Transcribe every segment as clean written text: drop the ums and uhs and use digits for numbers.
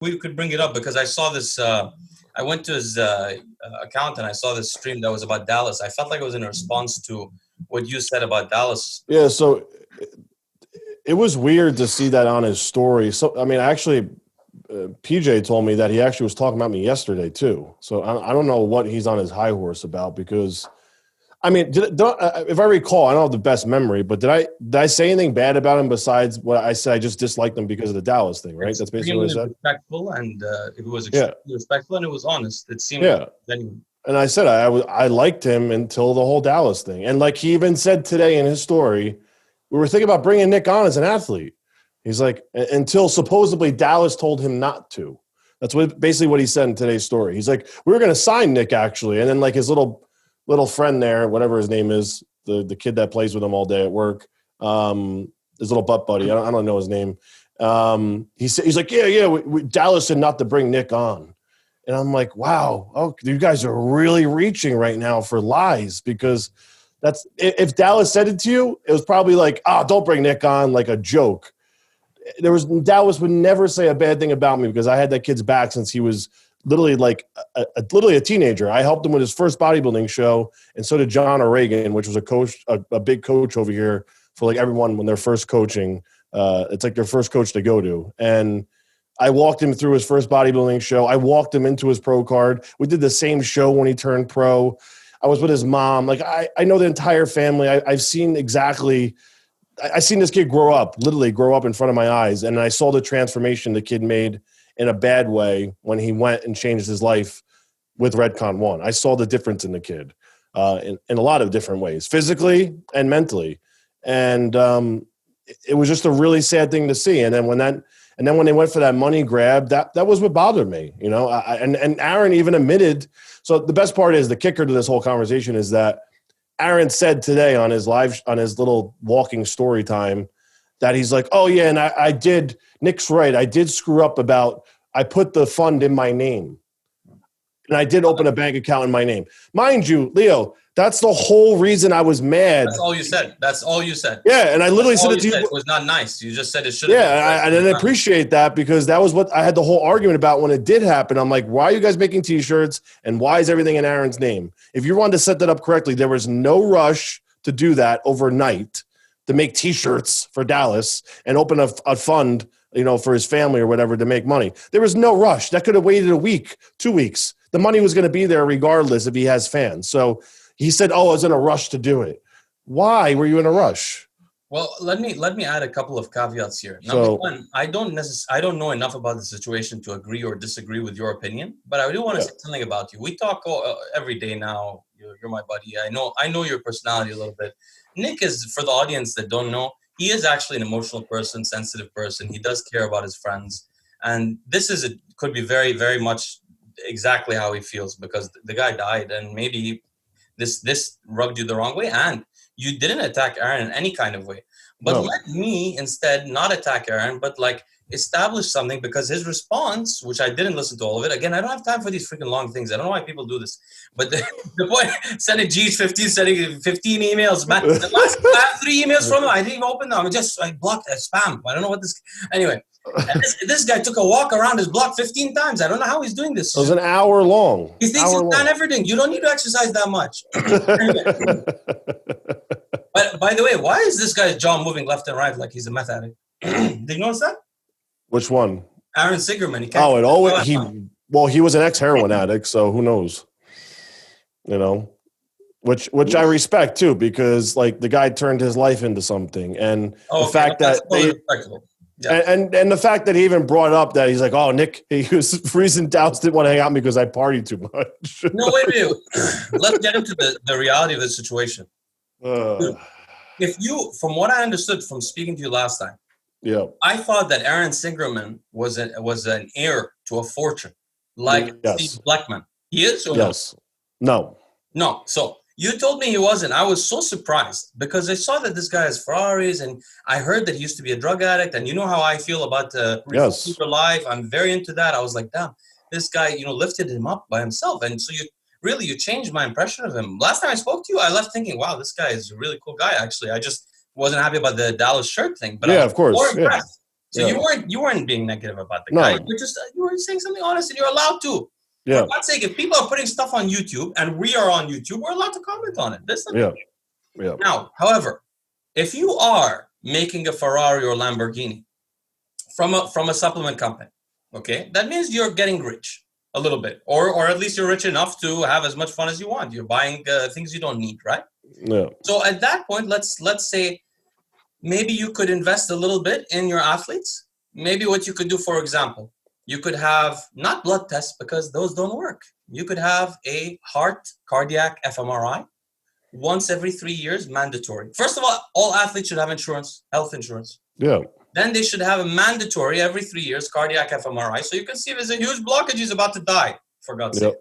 we could bring it up because I saw this. I went to his account and I saw this stream that was about Dallas. I felt like it was in response to what you said about Dallas. Yeah, so it was weird to see that on his story. So, I mean, actually, PJ told me that he actually was talking about me yesterday too. So I don't know what he's on his high horse about because, I mean, if I recall, I don't have the best memory, but did I say anything bad about him besides what I said? I just disliked him because of the Dallas thing, right? That's basically what I said. Respectful, and it was extremely respectful, and it was honest. It seemed genuine. And I said I liked him until the whole Dallas thing, and like he even said today in his story, we were thinking about bringing Nick on as an athlete. He's like, until supposedly Dallas told him not to. That's basically what he said in today's story. He's like, we were going to sign Nick actually, and then like his little friend there, whatever his name is, the kid that plays with him all day at work, his little butt buddy, I don't know his name. He's like, Dallas said not to bring Nick on. And I'm like, wow, you guys are really reaching right now for lies, because that's, if Dallas said it to you, it was probably like, don't bring Nick on, like a joke. Dallas would never say a bad thing about me because I had that kid's back since he was literally like literally a teenager. I helped him with his first bodybuilding show, and so did John O'Regan, which was a coach, a big coach over here for like everyone when they're first coaching. It's like their first coach to go to. And I walked him through his first bodybuilding show. I walked him into his pro card. We did the same show when he turned pro. I was with his mom. Like I know the entire family. I've seen exactly. I seen this kid literally grow up in front of my eyes, and I saw the transformation the kid made in a bad way when he went and changed his life with Redcon1. I saw the difference in the kid in a lot of different ways, physically and mentally. And it was just a really sad thing to see. And then when they went for that money grab, that was what bothered me, you know. And Aaron even admitted. So the best part is, the kicker to this whole conversation is that Aaron said today on his little walking story time that he's like, oh yeah, and I did, Nick's right, I did screw up I put the fund in my name. And I did open a bank account in my name. Mind you, Leo, that's the whole reason I was mad. That's all you said. Yeah, and I literally said it to you. It was not nice. You just said it should have been. Yeah, I didn't appreciate that, because that was what I had the whole argument about when it did happen. I'm like, why are you guys making T-shirts, and why is everything in Aaron's name? If you wanted to set that up correctly, there was no rush to do that overnight, to make T-shirts for Dallas and open a fund, you know, for his family or whatever to make money. There was no rush. That could have waited a week, 2 weeks. The money was going to be there regardless if he has fans. So he said, I was in a rush to do it. Why were you in a rush? Well, let me add a couple of caveats here. Number one, I don't know enough about the situation to agree or disagree with your opinion, but I do want to say something about you. We talk every day now. You're my buddy. I know your personality a little bit. Nick is, for the audience that don't know, he is actually an emotional person, sensitive person. He does care about his friends, and this could be very, very much exactly how he feels, because the guy died, and maybe this rubbed you the wrong way, and you didn't attack Aaron in any kind of way. But let me instead not attack Aaron, but like establish something, because his response, which I didn't listen to all of it. Again, I don't have time for these freaking long things. I don't know why people do this. But the boy sending 15 emails, man. I have 3 emails from him. I didn't even open them. I just blocked spam. I don't know what this. Anyway, this guy took a walk around his block 15 times. I don't know how he's doing this. It was an hour long. He thinks he's done everything. You don't need to exercise that much. But by the way, why is this guy's jaw moving left and right like he's a meth addict? Did you notice that? Which one? Aaron Singerman. He was an ex-heroin addict, so who knows? You know, which I respect too, because like the guy turned his life into something, and the fact that and the fact that he even brought up that he's like, oh, Nick, he was the reason Dallas didn't want to hang out because I partied too much. No, wait. Let's get into the reality of the situation. If you, from what I understood from speaking to you last time, I thought that Aaron Singerman was an heir to a fortune, like Steve Blackman. He is or no? No. So you told me he wasn't. I was so surprised, because I saw that this guy has Ferraris, and I heard that he used to be a drug addict. And you know how I feel about super life. I'm very into that. I was like, damn, this guy, lifted him up by himself. And so you changed my impression of him. Last time I spoke to you, I left thinking, wow, this guy is a really cool guy. Actually, I just wasn't happy about the Dallas shirt thing. But of course. More impressed. So you weren't being negative about the No. guy. You were saying something honest, and you're allowed to. Yeah. For God's sake, if people are putting stuff on YouTube and we are on YouTube, we're allowed to comment on it. Yeah. Now, however, if you are making a Ferrari or Lamborghini from a supplement company, okay, that means you're getting rich a little bit, or at least you're rich enough to have as much fun as you want. You're buying things you don't need, right? Yeah. So at that point, let's say maybe you could invest a little bit in your athletes. Maybe what you could do, for example, you could have not blood tests because those don't work. You could have a cardiac fMRI once every 3 years, mandatory. First of all athletes should have insurance, health insurance. Yeah. Then they should have a mandatory every 3 years cardiac fMRI, so you can see if there's a huge blockage, he's about to die, for God's sake.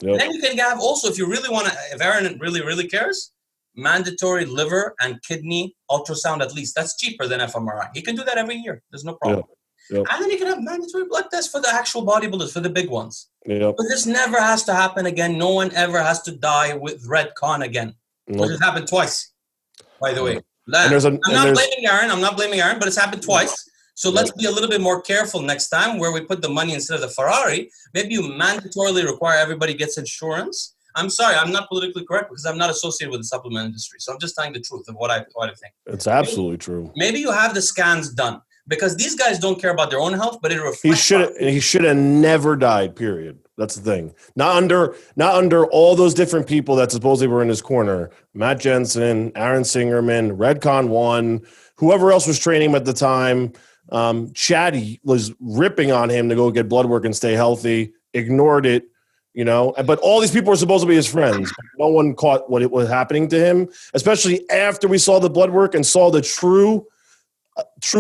Yep. Then you can have also, if you really want to, if Aaron really cares, mandatory liver and kidney ultrasound at least. That's cheaper than fMRI. He can do that every year. There's no problem. Yep. And then you can have mandatory blood tests for the actual bodybuilders, for the big ones. Yep. But this never has to happen again. No one ever has to die with Redcon again. Which has happened twice, by the way. I'm not blaming Aaron, but it's happened twice. So let's be a little bit more careful next time where we put the money instead of the Ferrari. Maybe you mandatorily require everybody gets insurance. I'm sorry, I'm not politically correct because I'm not associated with the supplement industry. So I'm just telling the truth of what I think. It's absolutely true. Maybe you have the scans done because these guys don't care about their own health, but it reflects. He should have never died, period. That's the thing. Not under all those different people that supposedly were in his corner. Matt Jensen, Aaron Singerman, Redcon1, whoever else was training him at the time. Chatty was ripping on him to go get blood work and stay healthy. Ignored it, But all these people were supposed to be his friends. No one caught what it was happening to him, especially after we saw the blood work and saw the true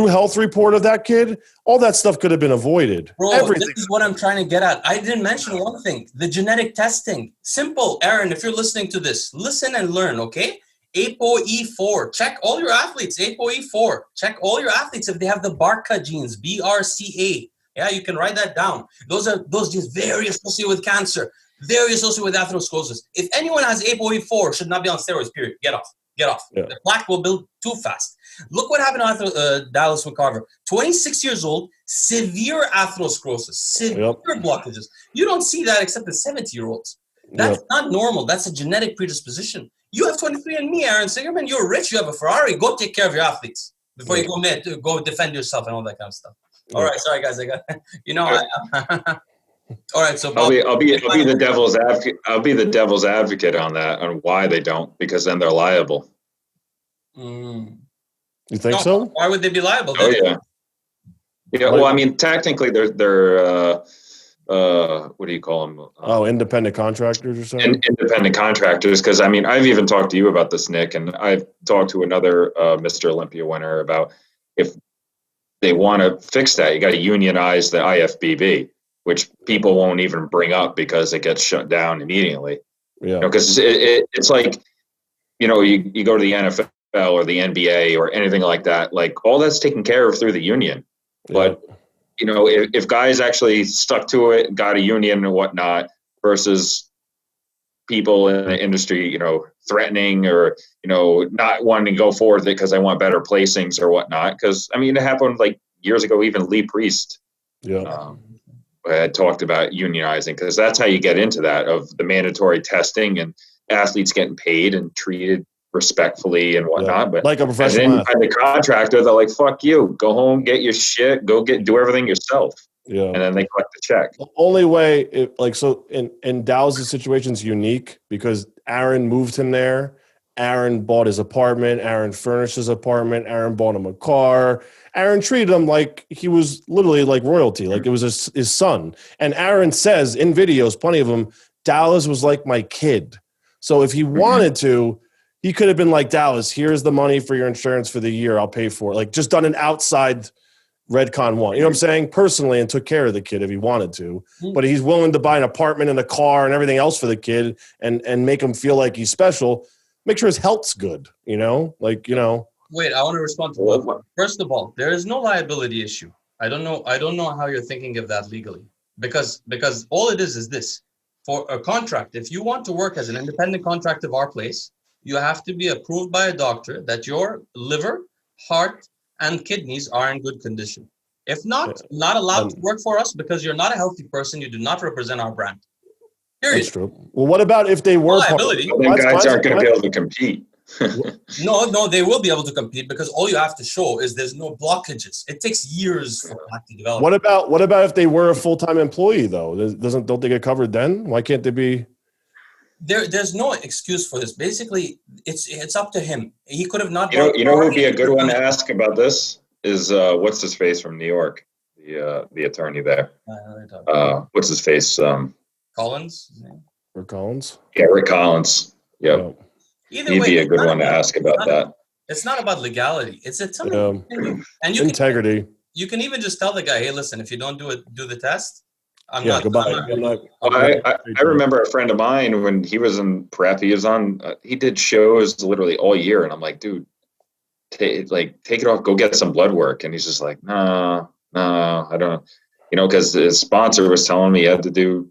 health report of that kid. All that stuff could have been avoided. Bro, Everything. This is what I'm trying to get at. I didn't mention one thing, the genetic testing. Simple, Aaron, if you're listening to this, listen and learn, okay? APoe4, check all your athletes, APoe4. Check all your athletes if they have the BRCA genes, BRCA. Yeah, you can write that down. Those genes very associated with cancer, very associated with atherosclerosis. If anyone has APoe4, should not be on steroids, period. Get off. Yeah. The plaque will build too fast. Look what happened to Dallas McCarver. 26 years old, severe atherosclerosis, severe blockages. You don't see that except in 70-year-olds. That's not normal. That's a genetic predisposition. You have 23andMe, Aaron Singerman. You're rich. You have a Ferrari. Go take care of your athletes before you go defend yourself and all that kind of stuff. All right, sorry guys. All right, so Bob, I'll be the devil's advocate. I'll be the devil's advocate on that, on why they don't, because then they're liable. You think so? Why would they be liable? Oh yeah. Yeah. Well, I mean, technically, they're what do you call them? Independent contractors or something. Independent contractors, because I mean, I've even talked to you about this, Nick, and I've talked to another Mr. Olympia winner about if they want to fix that, you got to unionize the IFBB, which people won't even bring up because it gets shut down immediately. Yeah. Because it's like, you go to the NFL or the NBA or anything like that, like all that's taken care of through the union. But, if guys actually stuck to it, got a union and whatnot, versus people in the industry, threatening or, not wanting to go forward with it because they want better placings or whatnot. Because, I mean, it happened like years ago, even Lee Priest had talked about unionizing, because that's how you get into that, of the mandatory testing and athletes getting paid and treated respectfully and whatnot. But like a professional the contractor, they're like, fuck you, go home, get your shit, do everything yourself. Yeah. And then they collect the check. The only way, in Dallas' situation is unique because Aaron moved him there. Aaron bought his apartment. Aaron furnished his apartment. Aaron bought him a car. Aaron treated him like he was literally like royalty, like it was his son. And Aaron says in videos, plenty of them, Dallas was like my kid. So if he wanted to, he could have been like, Dallas, here's the money for your insurance for the year. I'll pay for it. Like just done an outside Redcon1. You know what I'm saying? Personally, and took care of the kid if he wanted to. But he's willing to buy an apartment and a car and everything else for the kid and make him feel like he's special. Make sure his health's good, Wait, I want to respond to that. First of all, there is no liability issue. I don't know how you're thinking of that legally. Because all it is this. For a contract, if you want to work as an independent contractor of our place, you have to be approved by a doctor that your liver, heart, and kidneys are in good condition. If not, not allowed to work for us because you're not a healthy person. You do not represent our brand. Period. That's true. Well, what about if they were liability? Then guys aren't going to be able to compete. No, they will be able to compete because all you have to show is there's no blockages. It takes years for that to develop. What about if they were a full-time employee though? Don't they get covered then? Why can't they be? There's no excuse for this. Basically, it's up to him. He could have not. You know who would be a good one to ask about this is what's his face from New York, the attorney there. What's his face? Collins. Rick Collins. Yeah, Rick Collins. Yep. Either He'd way, be a good one to ask about that. It's not about legality. It's something integrity. You can even just tell the guy, hey, listen, if you don't do the test, goodbye. I remember a friend of mine when he was in prep. He was on. He did shows literally all year, and I'm like, dude, take it off. Go get some blood work. And he's just like, no, I don't. Because his sponsor was telling me he had to do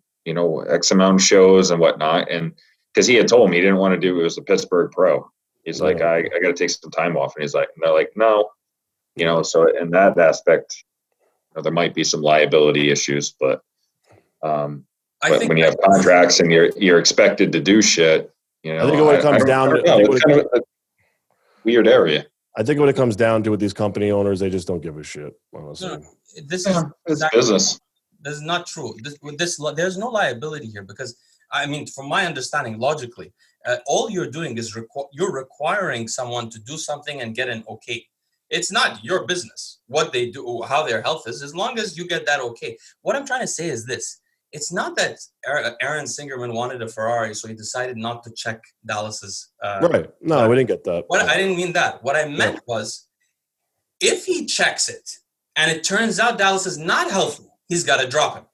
X amount of shows and whatnot, and because he had told me he didn't want to do it was the Pittsburgh Pro. He's like, I got to take some time off, and he's like, and they're like, no, So in that aspect, there might be some liability issues, but. But when you have contracts and you're expected to do shit, I think what it comes down to it's kind of a weird area. I think what it comes down to with these company owners, they just don't give a shit. Honestly, this is business. This is not true. There's no liability here because from my understanding, logically, all you're doing is you're requiring someone to do something and get an okay. It's not your business what they do, how their health is, as long as you get that okay. What I'm trying to say is this. It's not that Aaron Singerman wanted a Ferrari, so he decided not to check Dallas's. Right. No, we didn't get that. I didn't mean that. What I meant was, if he checks it and it turns out Dallas is not healthy, he's got to drop him.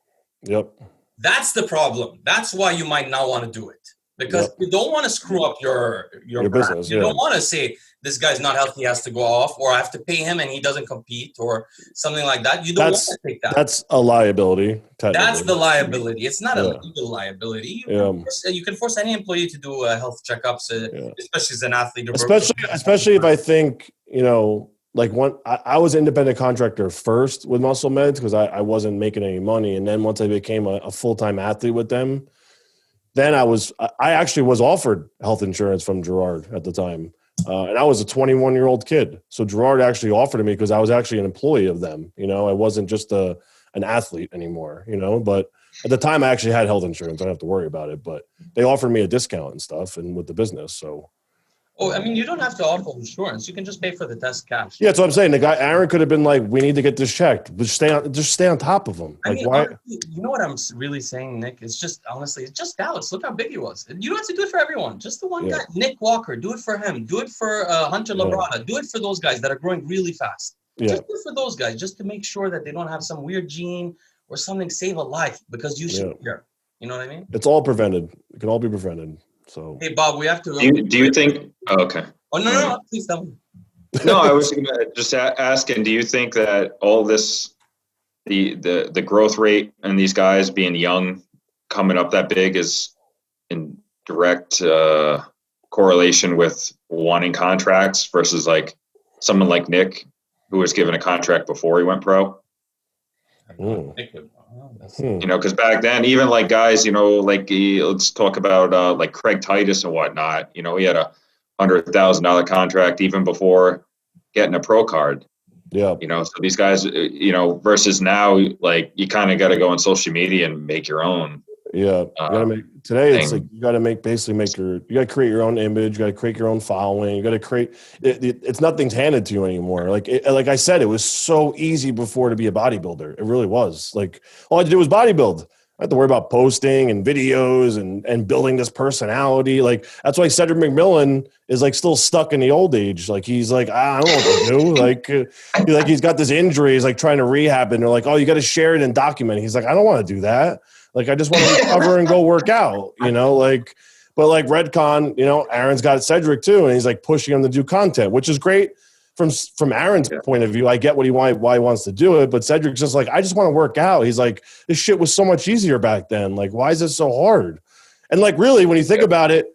Yep. That's the problem. That's why you might not want to do it. Because you don't want to screw up your business. You don't want to say this guy's not healthy, he has to go off, or I have to pay him and he doesn't compete, or something like that. You don't want to take that. That's a liability. That's the liability. It's not a legal liability. You can force any employee to do health checkups, especially as an athlete. Especially if I think I was an independent contractor first with Muscle Meds because I wasn't making any money, and then once I became a full-time athlete with them. Then I actually was offered health insurance from Gerard at the time. And I was a 21-year-old kid. So Gerard actually offered it me because I was actually an employee of them. I wasn't just an athlete anymore, but at the time I actually had health insurance. I don't have to worry about it, but they offered me a discount and stuff and with the business. So. You don't have to offer insurance. You can just pay for the test cash. Yeah, that's what I'm saying. The guy, Aaron, could have been like, we need to get this checked. But just stay on top of him. Why? Honestly, you know what I'm really saying, Nick? It's just Dallas. Look how big he was. You don't have to do it for everyone. Just the one guy. Nick Walker, do it for him. Do it for Hunter Labrada. Do it for those guys that are growing really fast. Just do it for those guys, just to make sure that they don't have some weird gene or something. Save a life because you should care. You know what I mean? It's all prevented. It can all be prevented. So. Hey, Bob, we have to. Do you think? Oh, okay. Oh no! Please tell me. No, I was going to just asking. Do you think that all this, the growth rate and these guys being young, coming up that big, is in direct correlation with wanting contracts versus like someone like Nick, who was given a contract before he went pro? Because back then, even like guys, let's talk about like Craig Titus and whatnot. He had a $100,000 contract even before getting a pro card. Yeah. So these guys, versus now, like you kind of got to go on social media and make your own. Yeah. You gotta make it's like you got to create your own image. You got to create your own following. You got to create. It's nothing's handed to you anymore. Like I said, it was so easy before to be a bodybuilder. It really was. Like all I had to do was bodybuild. I had to worry about posting and videos and building this personality. Like that's why Cedric McMillan is like still stuck in the old age. Like he's like, I don't know what to do. Like he's got this injury. He's like trying to rehab, and they're like, oh, you got to share it and document it. He's like, I don't want to do that. Like I just want to recover and go work out. But like Redcon, Aaron's got Cedric too, and he's like pushing him to do content, which is great. From Aaron's point of view, I get why he wants to do it, but Cedric's just like, I just want to work out. He's like, this shit was so much easier back then. Like, why is it so hard? And like, really, when you think about it,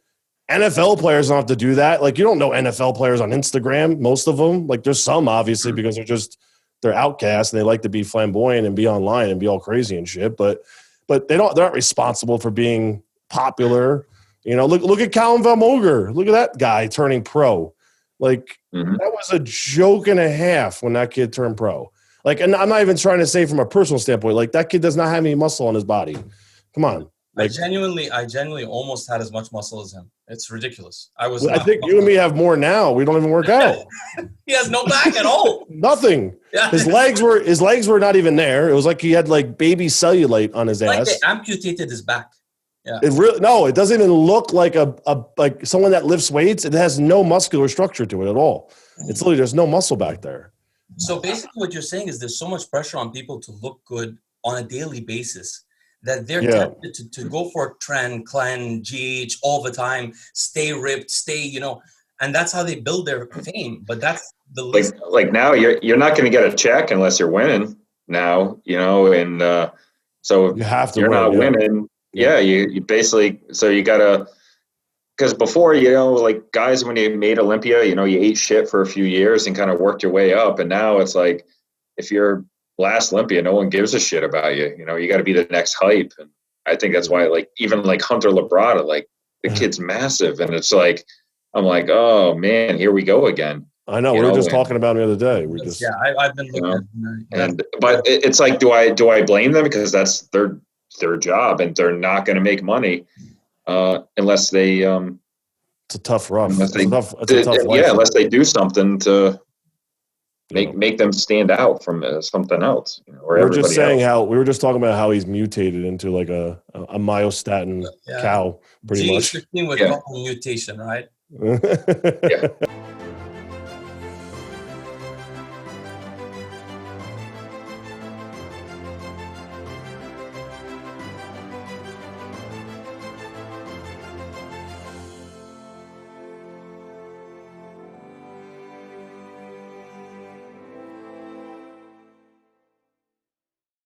NFL players don't have to do that. Like, you don't know NFL players on Instagram, most of them. Like, there's some obviously because they're just they're outcasts and they like to be flamboyant and be online and be all crazy and shit. But they're not responsible for being popular. You know, look at Calum Von Moger. Look at that guy turning pro. Like that was a joke and a half when that kid turned pro. Like, and I'm not even trying to say from a personal standpoint, like that kid does not have any muscle on his body. Come on. Like, I genuinely almost had as much muscle as him. It's ridiculous. I think you and me have more now. We don't even work out. He has no back at all. Nothing. Yeah. His legs were not even there. It was like he had like baby cellulite on his ass. Like they amputated his back. Yeah. It doesn't even look like like someone that lifts weights. It has no muscular structure to it at all. It's literally there's no muscle back there. So basically what you're saying is there's so much pressure on people to look good on a daily basis that they're tempted to go for trend, cleanse, GH all the time, stay ripped, and that's how they build their fame. But that's the least. Like now you're not going to get a check unless you're winning now, and so you have to you're not winning. Yeah, you basically, so you gotta, because before, like guys, when you made Olympia, you ate shit for a few years and kind of worked your way up. And now it's like, if you're last Olympia, no one gives a shit about you. You got to be the next hype. And I think that's why, like, even like Hunter Labrada, like the kid's massive. And it's like, I'm like, oh man, here we go again. I know. We were just talking about it the other day. I've been looking but it's like, do I blame them? Because that's their job and they're not going to make money unless they it's a tough rough. It's a tough life. Unless they do something to make them stand out from something else. We were just saying we were just talking about how he's mutated into like a myostatin cow, pretty much. Gene with mutation, right? Yeah.